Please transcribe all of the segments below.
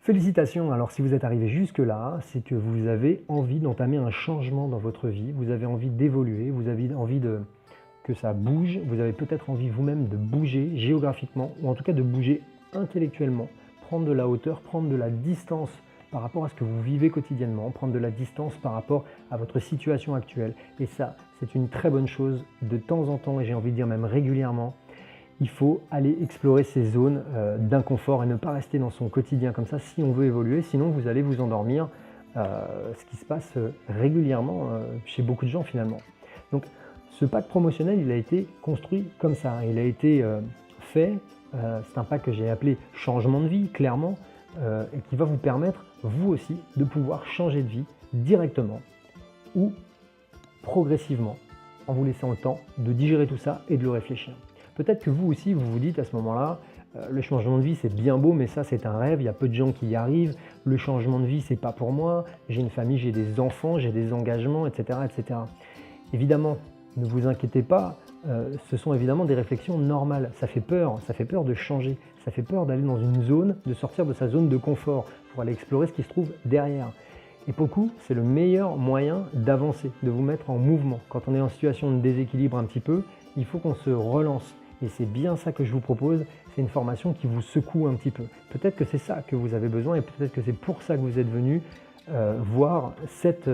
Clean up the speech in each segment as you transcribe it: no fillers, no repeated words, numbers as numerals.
Félicitations, alors si vous êtes arrivé jusque-là, c'est que vous avez envie d'entamer un changement dans votre vie, vous avez envie d'évoluer, vous avez envie que ça bouge, vous avez peut-être envie vous-même de bouger géographiquement, ou en tout cas de bouger intellectuellement, prendre de la hauteur, prendre de la distance par rapport à ce que vous vivez quotidiennement, prendre de la distance par rapport à votre situation actuelle. Et ça, c'est une très bonne chose de temps en temps, et j'ai envie de dire même régulièrement. Il faut aller explorer ces zones d'inconfort et ne pas rester dans son quotidien comme ça si on veut évoluer, sinon vous allez vous endormir, ce qui se passe régulièrement chez beaucoup de gens finalement. Donc ce pack promotionnel, il a été construit comme ça, il a été fait, c'est un pack que j'ai appelé changement de vie, clairement, et qui va vous permettre, vous aussi, de pouvoir changer de vie directement ou progressivement, en vous laissant le temps de digérer tout ça et de le réfléchir. Peut-être que vous aussi, vous vous dites à ce moment-là, le changement de vie c'est bien beau, mais ça c'est un rêve, il y a peu de gens qui y arrivent, le changement de vie c'est pas pour moi, j'ai une famille, j'ai des enfants, j'ai des engagements, etc. etc. Évidemment, ne vous inquiétez pas, ce sont évidemment des réflexions normales, ça fait peur de changer, ça fait peur d'aller dans une zone, de sortir de sa zone de confort pour aller explorer ce qui se trouve derrière. Et pour le coup, c'est le meilleur moyen d'avancer, de vous mettre en mouvement. Quand on est en situation de déséquilibre un petit peu, il faut qu'on se relance. Et c'est bien ça que je vous propose, c'est une formation qui vous secoue un petit peu. Peut-être que c'est ça que vous avez besoin et peut-être que c'est pour ça que vous êtes venu voir cette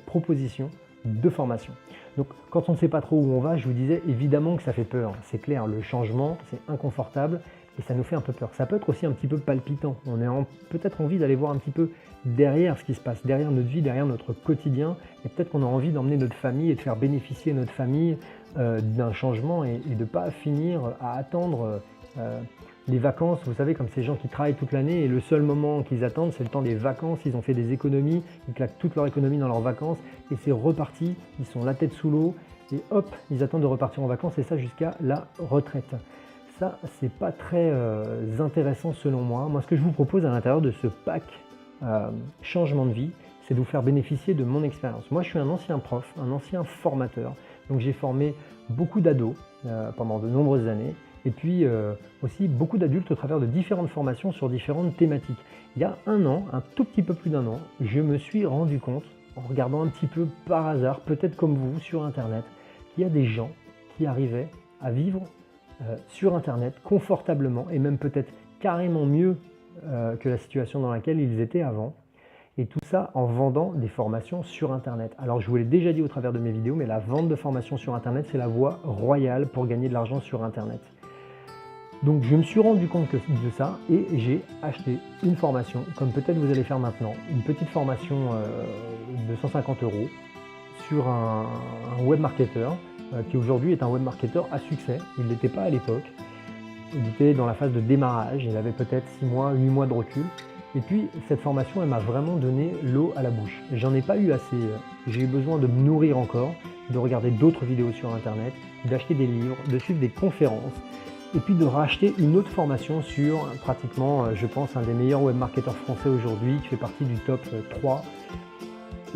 proposition de formation. Donc quand on ne sait pas trop où on va, je vous disais évidemment que ça fait peur. C'est clair, le changement, c'est inconfortable et ça nous fait un peu peur. Ça peut être aussi un petit peu palpitant. On a peut-être envie d'aller voir un petit peu derrière ce qui se passe, derrière notre vie, derrière notre quotidien. Et peut-être qu'on a envie d'emmener notre famille et de faire bénéficier notre famille d'un changement et de ne pas finir à attendre les vacances. Vous savez, comme ces gens qui travaillent toute l'année et le seul moment qu'ils attendent, c'est le temps des vacances. Ils ont fait des économies, ils claquent toute leur économie dans leurs vacances et c'est reparti. Ils sont la tête sous l'eau et hop, ils attendent de repartir en vacances et ça jusqu'à la retraite. Ça, c'est pas très intéressant selon moi. Moi, ce que je vous propose à l'intérieur de ce pack changement de vie, c'est de vous faire bénéficier de mon expérience. Moi, je suis un ancien prof, un ancien formateur. Donc, j'ai formé beaucoup d'ados pendant de nombreuses années et puis aussi beaucoup d'adultes au travers de différentes formations sur différentes thématiques. Il y a un an, un tout petit peu plus d'un an, je me suis rendu compte, en regardant un petit peu par hasard, peut-être comme vous, sur Internet, qu'il y a des gens qui arrivaient à vivre sur Internet confortablement et même peut-être carrément mieux que la situation dans laquelle ils étaient avant. Et tout ça en vendant des formations sur Internet. Alors je vous l'ai déjà dit au travers de mes vidéos, mais la vente de formations sur Internet, c'est la voie royale pour gagner de l'argent sur Internet. Donc je me suis rendu compte de ça et j'ai acheté une formation, comme peut-être vous allez faire maintenant, une petite formation de 150 € sur un web marketeur qui aujourd'hui est un web marketeur à succès. Il ne l'était pas à l'époque. Il était dans la phase de démarrage, il avait peut-être 6 mois, 8 mois de recul. Et puis cette formation, elle m'a vraiment donné l'eau à la bouche. J'en ai pas eu assez, j'ai eu besoin de me nourrir encore, de regarder d'autres vidéos sur Internet, d'acheter des livres, de suivre des conférences, et puis de racheter une autre formation sur pratiquement, je pense, un des meilleurs webmarketeurs français aujourd'hui, qui fait partie du top 3.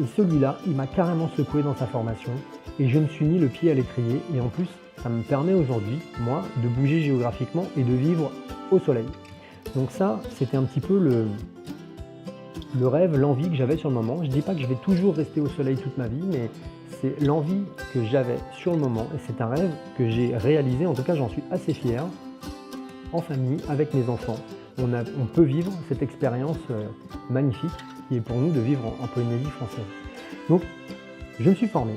Et celui-là, il m'a carrément secoué dans sa formation, et je me suis mis le pied à l'étrier, et en plus, ça me permet aujourd'hui, moi, de bouger géographiquement et de vivre au soleil. Donc ça, c'était un petit peu le rêve, l'envie que j'avais sur le moment. Je ne dis pas que je vais toujours rester au soleil toute ma vie, mais c'est l'envie que j'avais sur le moment. Et c'est un rêve que j'ai réalisé, en tout cas j'en suis assez fier, en famille, avec mes enfants. On peut vivre cette expérience magnifique qui est pour nous de vivre en Polynésie française. Donc, je me suis formé,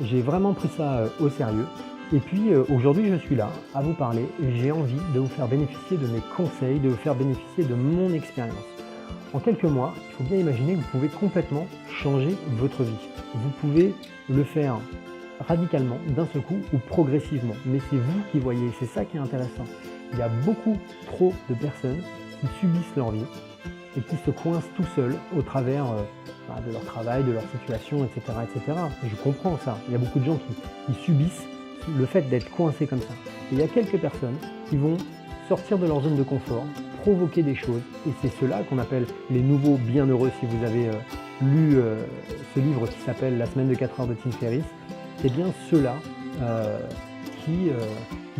j'ai vraiment pris ça au sérieux. Et puis aujourd'hui je suis là à vous parler et j'ai envie de vous faire bénéficier de mes conseils, de vous faire bénéficier de mon expérience. En quelques mois, il faut bien imaginer que vous pouvez complètement changer votre vie. Vous pouvez le faire radicalement, d'un seul coup ou progressivement. Mais c'est vous qui voyez, c'est ça qui est intéressant. Il y a beaucoup trop de personnes qui subissent leur vie et qui se coincent tout seuls au travers de leur travail, de leur situation, etc., etc. Et je comprends ça. Il y a beaucoup de gens qui subissent le fait d'être coincé comme ça. Et il y a quelques personnes qui vont sortir de leur zone de confort, provoquer des choses, et c'est cela qu'on appelle les nouveaux bienheureux. Si vous avez lu ce livre qui s'appelle La semaine de 4 heures de Tim Ferriss, c'est bien ceux-là qui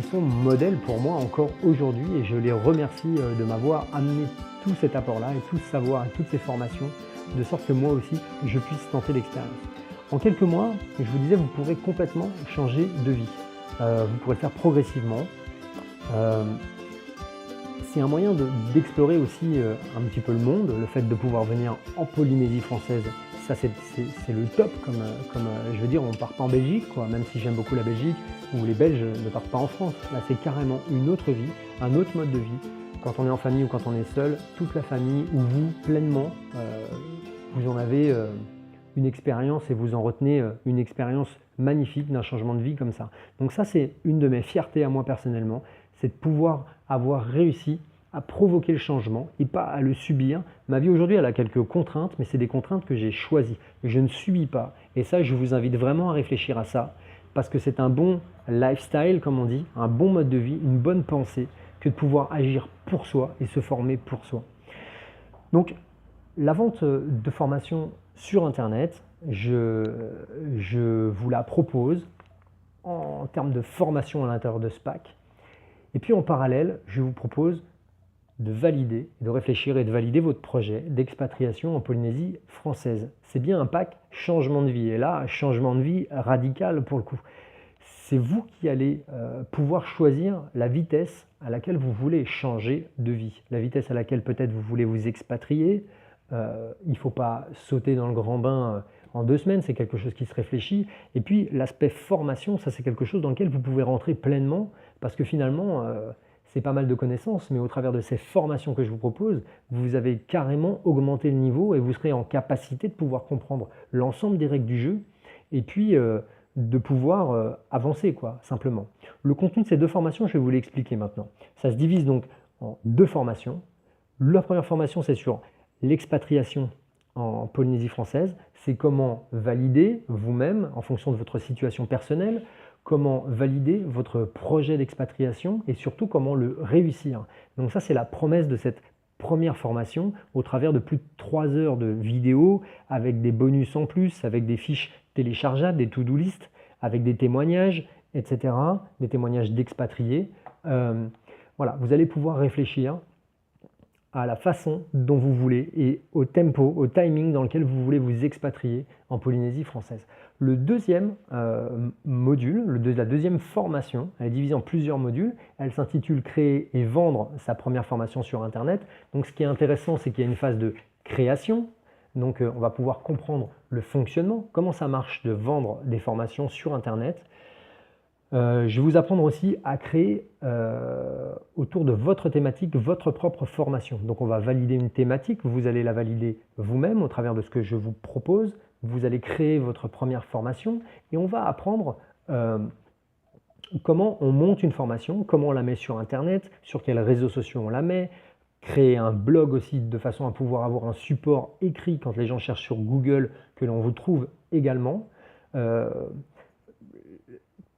sont modèles pour moi encore aujourd'hui, et je les remercie de m'avoir amené tout cet apport-là et tout ce savoir et toutes ces formations, de sorte que moi aussi, je puisse tenter l'expérience. En quelques mois, je vous disais, vous pourrez complètement changer de vie. Vous pourrez le faire progressivement. Euh, c'est un moyen d'explorer aussi un petit peu le monde, le fait de pouvoir venir en Polynésie française. Ça, c'est le top, je veux dire, on ne part pas en Belgique, quoi, même si j'aime beaucoup la Belgique, où les Belges ne partent pas en France. Là, c'est carrément une autre vie, un autre mode de vie. Quand on est en famille ou quand on est seul, toute la famille, ou vous, pleinement, vous en avez une expérience et vous en retenez une expérience magnifique d'un changement de vie comme ça. Donc ça, c'est une de mes fiertés à moi personnellement, c'est de pouvoir avoir réussi à provoquer le changement et pas à le subir. Ma vie aujourd'hui, elle a quelques contraintes, mais c'est des contraintes que j'ai choisies. Je ne subis pas. Et ça, je vous invite vraiment à réfléchir à ça, parce que c'est un bon lifestyle, comme on dit, un bon mode de vie, une bonne pensée, que de pouvoir agir pour soi et se former pour soi. Donc, la vente de formation sur Internet, je vous la propose en termes de formation à l'intérieur de SPAC. Et puis en parallèle, je vous propose de valider, de réfléchir et de valider votre projet d'expatriation en Polynésie française. C'est bien un pack changement de vie. Et là, changement de vie radical pour le coup. C'est vous qui allez pouvoir choisir la vitesse à laquelle vous voulez changer de vie. La vitesse à laquelle peut-être vous voulez vous expatrier. Il ne faut pas sauter dans le grand bain en 2 semaines, c'est quelque chose qui se réfléchit. Et puis l'aspect formation, ça c'est quelque chose dans lequel vous pouvez rentrer pleinement, parce que finalement, c'est pas mal de connaissances, mais au travers de ces formations que je vous propose, vous avez carrément augmenté le niveau et vous serez en capacité de pouvoir comprendre l'ensemble des règles du jeu et puis de pouvoir avancer, quoi, simplement. Le contenu de ces 2 formations, je vais vous l'expliquer maintenant. Ça se divise donc en 2 formations. La première formation, c'est sur l'expatriation en Polynésie française, c'est comment valider vous-même, en fonction de votre situation personnelle, comment valider votre projet d'expatriation et surtout comment le réussir. Donc ça, c'est la promesse de cette première formation au travers de plus de 3 heures de vidéos avec des bonus en plus, avec des fiches téléchargeables, des to-do list, avec des témoignages, etc., des témoignages d'expatriés. Voilà, vous allez pouvoir réfléchir à la façon dont vous voulez et au tempo, au timing dans lequel vous voulez vous expatrier en Polynésie française. Le deuxième module, la deuxième formation, elle est divisée en plusieurs modules. Elle s'intitule Créer et vendre sa première formation sur Internet. Donc ce qui est intéressant, c'est qu'il y a une phase de création. Donc on va pouvoir comprendre le fonctionnement, comment ça marche de vendre des formations sur Internet. Je vais vous apprendre aussi à créer autour de votre thématique, votre propre formation. Donc on va valider une thématique, vous allez la valider vous-même au travers de ce que je vous propose. Vous allez créer votre première formation et on va apprendre comment on monte une formation, comment on la met sur Internet, sur quels réseaux sociaux on la met, créer un blog aussi de façon à pouvoir avoir un support écrit quand les gens cherchent sur Google, que l'on vous trouve également.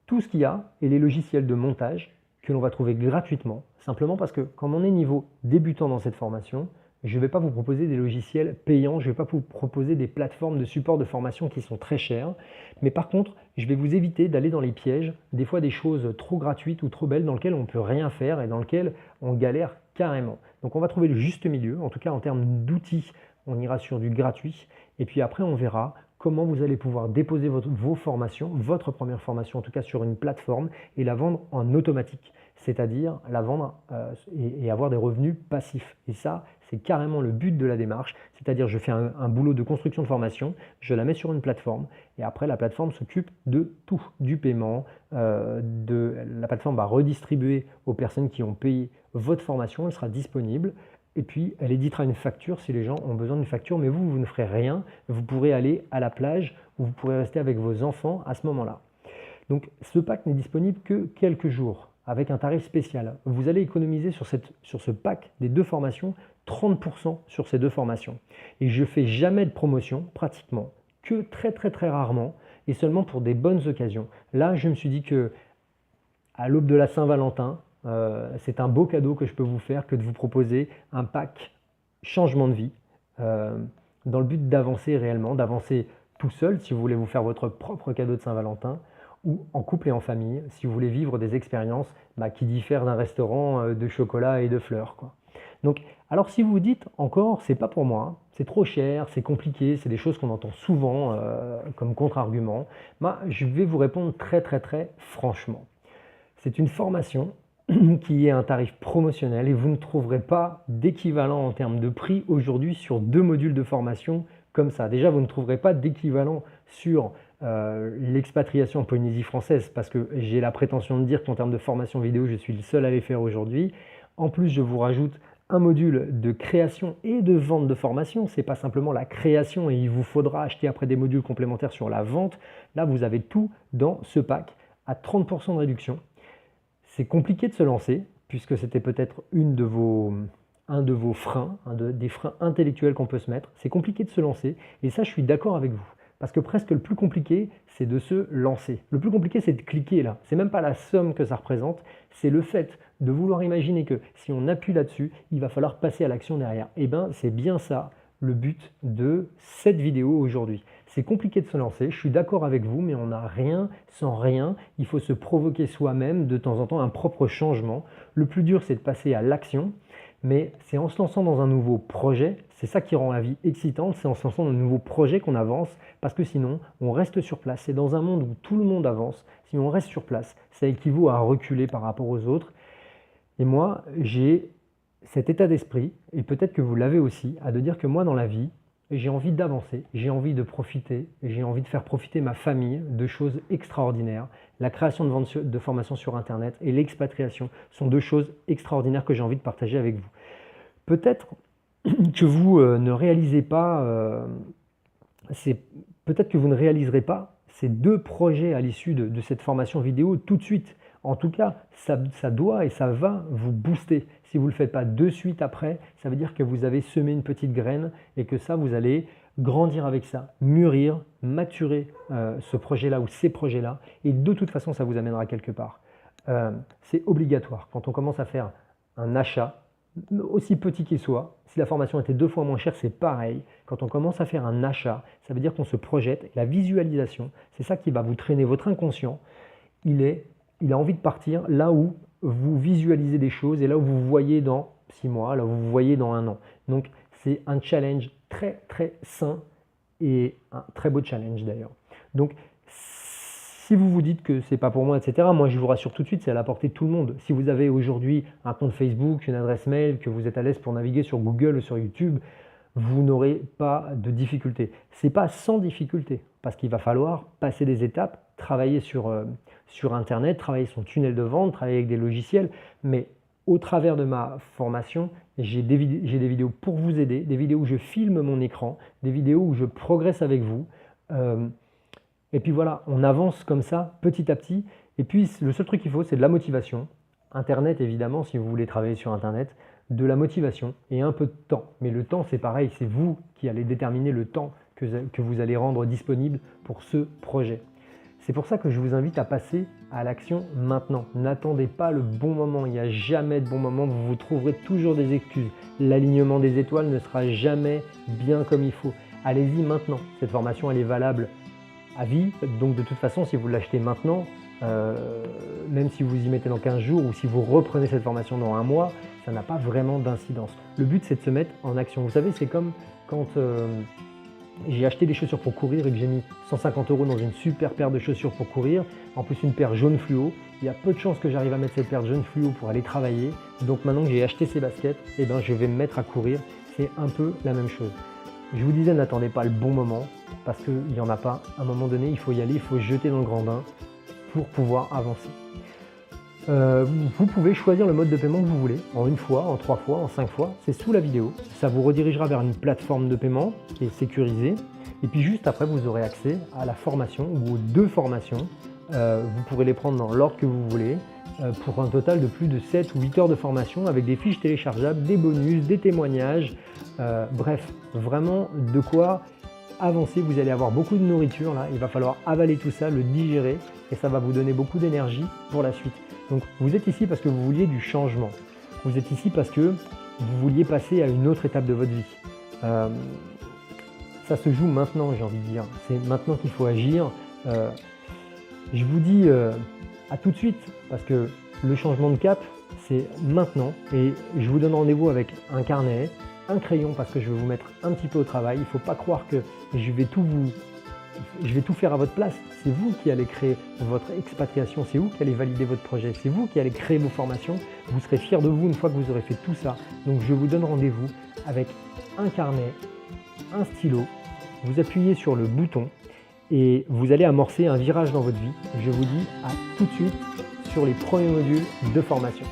Tout ce qu'il y a et les logiciels de montage que l'on va trouver gratuitement, simplement parce que comme on est niveau débutant dans cette formation, je ne vais pas vous proposer des logiciels payants, je ne vais pas vous proposer des plateformes de support de formation qui sont très chères, mais par contre, je vais vous éviter d'aller dans les pièges, des fois des choses trop gratuites ou trop belles dans lesquelles on ne peut rien faire et dans lesquelles on galère carrément. Donc on va trouver le juste milieu, en tout cas en termes d'outils, on ira sur du gratuit, et puis après on verra comment vous allez pouvoir déposer vos formations, votre première formation en tout cas sur une plateforme et la vendre en automatique, c'est-à-dire la vendre et avoir des revenus passifs. Et ça, c'est carrément le but de la démarche, c'est-à-dire je fais un boulot de construction de formation, je la mets sur une plateforme et après la plateforme s'occupe de tout, du paiement, la plateforme va redistribuer aux personnes qui ont payé votre formation, elle sera disponible. Et puis, elle éditera une facture si les gens ont besoin d'une facture, mais vous ne ferez rien. Vous pourrez aller à la plage ou vous pourrez rester avec vos enfants à ce moment-là. Donc, ce pack n'est disponible que quelques jours avec un tarif spécial. Vous allez économiser sur ce pack des 2 formations 30% sur ces 2 formations. Et je ne fais jamais de promotion, pratiquement, que très très très rarement et seulement pour des bonnes occasions. Là, je me suis dit que à l'aube de la Saint-Valentin, c'est un beau cadeau que je peux vous faire que de vous proposer un pack changement de vie dans le but d'avancer réellement, d'avancer tout seul si vous voulez vous faire votre propre cadeau de Saint-Valentin ou en couple et en famille si vous voulez vivre des expériences qui diffèrent d'un restaurant de chocolat et de fleurs, quoi. Donc Alors si vous vous dites encore, c'est pas pour moi, c'est trop cher, c'est compliqué, c'est des choses qu'on entend souvent comme contre-argument, je vais vous répondre très très très franchement. C'est une formation qui est un tarif promotionnel et vous ne trouverez pas d'équivalent en termes de prix aujourd'hui sur 2 modules de formation comme ça. Déjà, vous ne trouverez pas d'équivalent sur l'expatriation en Polynésie française parce que j'ai la prétention de dire qu'en termes de formation vidéo, je suis le seul à les faire aujourd'hui. En plus, je vous rajoute un module de création et de vente de formation. Ce n'est pas simplement la création et il vous faudra acheter après des modules complémentaires sur la vente. Là, vous avez tout dans ce pack à 30% de réduction. C'est compliqué de se lancer puisque c'était peut-être un de vos freins, des freins intellectuels qu'on peut se mettre. C'est compliqué de se lancer et ça, je suis d'accord avec vous. Parce que presque le plus compliqué, c'est de se lancer. Le plus compliqué, c'est de cliquer là. C'est même pas la somme que ça représente, c'est le fait de vouloir imaginer que si on appuie là-dessus, il va falloir passer à l'action derrière. Et bien, c'est bien ça le but de cette vidéo aujourd'hui. C'est compliqué de se lancer, je suis d'accord avec vous, mais on n'a rien sans rien. Il faut se provoquer soi-même de temps en temps un propre changement. Le plus dur, c'est de passer à l'action. Mais c'est en se lançant dans un nouveau projet, c'est ça qui rend la vie excitante, c'est en se lançant dans un nouveau projet qu'on avance, parce que sinon, on reste sur place. C'est dans un monde où tout le monde avance, si on reste sur place, ça équivaut à reculer par rapport aux autres. Et moi, j'ai cet état d'esprit, et peut-être que vous l'avez aussi, à de dire que moi, dans la vie, j'ai envie d'avancer, j'ai envie de profiter, j'ai envie de faire profiter ma famille de choses extraordinaires. La création de vente de formation sur Internet et l'expatriation sont 2 choses extraordinaires que j'ai envie de partager avec vous. Peut-être que vous ne réalisez pas, peut-être que vous ne réaliserez pas ces 2 projets à l'issue de cette formation vidéo tout de suite. En tout cas, ça doit et ça va vous booster. Si vous ne le faites pas de suite après, ça veut dire que vous avez semé une petite graine et que ça, vous allez grandir avec ça, mûrir, maturer ce projet-là ou ces projets-là. Et de toute façon, ça vous amènera quelque part. C'est obligatoire. Quand on commence à faire un achat, aussi petit qu'il soit, si la formation était 2 fois moins chère, c'est pareil. Quand on commence à faire un achat, ça veut dire qu'on se projette. La visualisation, c'est ça qui va vous traîner. Votre inconscient, il a envie de partir là où vous visualisez des choses et là où vous voyez dans 6 mois, là où vous voyez dans 1 an. Donc, c'est un challenge très, très sain et un très beau challenge d'ailleurs. Donc, si vous vous dites que c'est pas pour moi, etc., moi je vous rassure tout de suite, c'est à la portée de tout le monde. Si vous avez aujourd'hui un compte Facebook, une adresse mail, que vous êtes à l'aise pour naviguer sur Google ou sur YouTube, vous n'aurez pas de difficulté. Ce n'est pas sans difficulté, parce qu'il va falloir passer des étapes, travailler sur Internet, travailler son tunnel de vente, travailler avec des logiciels, mais au travers de ma formation, j'ai des vidéos pour vous aider, des vidéos où je filme mon écran, des vidéos où je progresse avec vous. Et puis voilà, on avance comme ça, petit à petit. Et puis le seul truc qu'il faut, c'est de la motivation. Internet, évidemment, si vous voulez travailler sur Internet, de la motivation et un peu de temps. Mais le temps, c'est pareil, c'est vous qui allez déterminer le temps que vous allez rendre disponible pour ce projet. C'est pour ça que je vous invite à passer à l'action maintenant. N'attendez pas le bon moment, il n'y a jamais de bon moment, vous trouverez toujours des excuses. L'alignement des étoiles ne sera jamais bien comme il faut. Allez-y maintenant, cette formation elle est valable à vie, donc de toute façon si vous l'achetez maintenant, même si vous y mettez dans 15 jours ou si vous reprenez cette formation dans 1 mois, ça n'a pas vraiment d'incidence. Le but c'est de se mettre en action. Vous savez, c'est comme quand j'ai acheté des chaussures pour courir et que j'ai mis 150 € dans une super paire de chaussures pour courir, en plus une paire jaune fluo. Il y a peu de chances que j'arrive à mettre cette paire jaune fluo pour aller travailler. Donc maintenant que j'ai acheté ces baskets, eh ben, je vais me mettre à courir. C'est un peu la même chose. Je vous disais, n'attendez pas le bon moment parce qu'il n'y en a pas. À un moment donné, il faut y aller, il faut se jeter dans le grand bain pour pouvoir avancer. Vous pouvez choisir le mode de paiement que vous voulez, en 1 fois, en 3 fois, en 5 fois, c'est sous la vidéo. Ça vous redirigera vers une plateforme de paiement qui est sécurisée. Et puis juste après, vous aurez accès à la formation ou aux 2 formations. Vous pourrez les prendre dans l'ordre que vous voulez pour un total de plus de 7 ou 8 heures de formation avec des fiches téléchargeables, des bonus, des témoignages. Bref, vraiment de quoi avancer. Vous allez avoir beaucoup de nourriture là. Il va falloir avaler tout ça, le digérer et ça va vous donner beaucoup d'énergie pour la suite. Donc vous êtes ici parce que vous vouliez du changement. Vous êtes ici parce que vous vouliez passer à une autre étape de votre vie. Ça se joue maintenant, j'ai envie de dire. C'est maintenant qu'il faut agir. Je vous dis à tout de suite parce que le changement de cap, c'est maintenant et je vous donne rendez-vous avec un carnet, un crayon parce que je vais vous mettre un petit peu au travail. Il ne faut pas croire que je vais tout faire à votre place. C'est vous qui allez créer votre expatriation, c'est vous qui allez valider votre projet, c'est vous qui allez créer vos formations. Vous serez fiers de vous une fois que vous aurez fait tout ça. Donc je vous donne rendez-vous avec un carnet, un stylo, vous appuyez sur le bouton et vous allez amorcer un virage dans votre vie. Je vous dis à tout de suite sur les premiers modules de formation.